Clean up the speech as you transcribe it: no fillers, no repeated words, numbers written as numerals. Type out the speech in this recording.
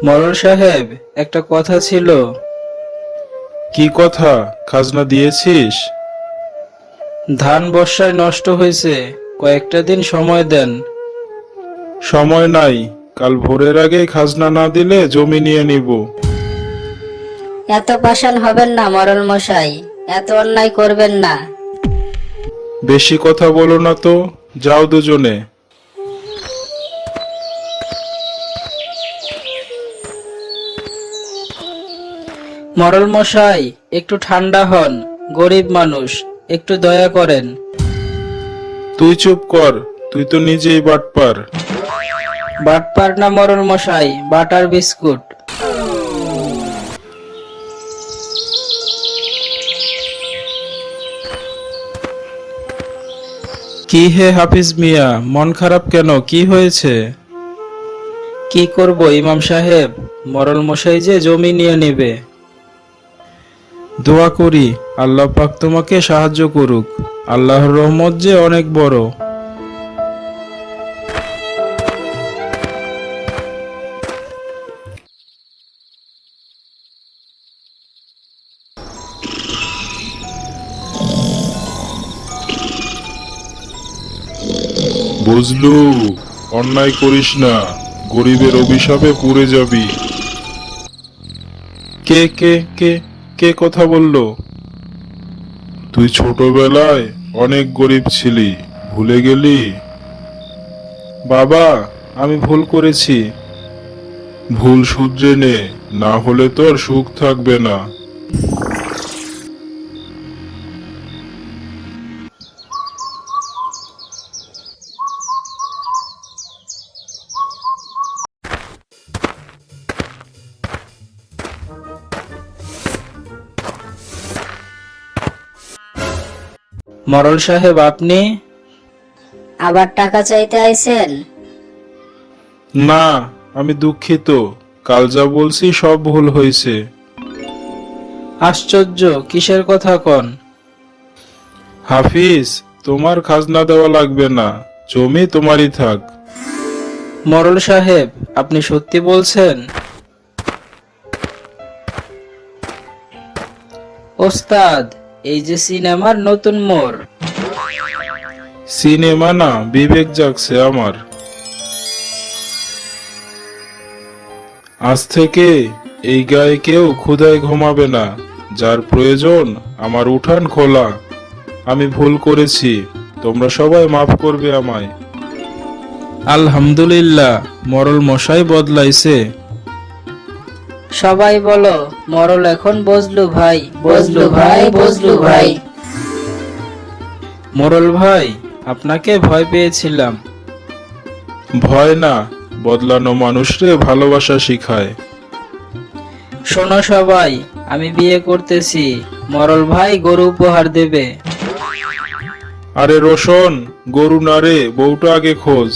মরল সাহেব, একটা কথা ছিল। কি কথা? খাজনা দিয়েছিস? ধান বর্ষায় নষ্ট হয়েছে, কয়েকটা দিন সময় দেন। সময় নাই, কাল ভোরের আগে খাজনা না দিলে জমি নিয়ে নিব। এত পাষাণ হবেন না মরল মশাই, এত অন্যায় করবেন না। বেশি কথা বলো না তো, যাও দুজনে। মরল মশাই, একটু ঠান্ডা হন, গরিব মানুষ, একটু দয়া করেন। তুই চুপ কর, তুই তো নিজেই বাটপার। বাটপার না মরল মশাই, বাটার বিস্কুট। কি হে হাফিজ মিয়া, মন খারাপ কেন? কি হয়েছে? কি করব ইমাম সাহেব, মরল মশাই যে জমি নিয়ে নেবে। দোয়া করি আল্লাহ পাক তোমাকে সাহায্য করুক। আল্লাহর রহমত যে অনেক বড়। বুঝলু, অন্যায় করিস না, গরিবের অভিশাপে পুড়ে যাবি। কে কে কে কে কথা বললো? তুই ছোটবেলায় অনেক গরিব ছিলি, ভুলে গেলি? বাবা, আমি ভুল করেছি। ভুল শুধরে নে, না হলে তোর সুখ থাকবে না। মরল সাহেব, আপনি? আবার টাকা চাইতে আইছেন? না, আমি দুঃখিত। কাল যা বলছি সব ভুল হয়েছে। আশ্চর্য, কিসের কথা কন? হাফিজ, তোমার খাজনা দেওয়া লাগবে না, জমি তোমারই থাক। মরল সাহেব, আপনি সত্যি বলছেন? ওস্তাদ, এই যে সিনেমার নতুন মোড়। সিনেমা না, বিবেক জাগছে আমার। আজ থেকে এই গায়ে কেউ ক্ষুধায় ঘুমাবে না। যার প্রয়োজন, আমার উঠান খোলা। আমি ভুল করেছি, তোমরা সবাই মাফ করবে আমায়। আলহামদুলিল্লাহ, মরল মশাই বদলাইছে। সবাই বলো, মরল এখন বজলু ভাই, বজলু ভাই, বজলু ভাই। মরল ভাই, আপনাকে ভয় পেয়েছিলাম। ভয় না, বদলানো মানুষরে ভালোবাসা শিখায়। শোনো সবাই, আমি বিয়ে করতেছি, মরল ভাই গরু উপহার দেবে। আরে রোশন, গরু না রে, বউটা আগে খোঁজ।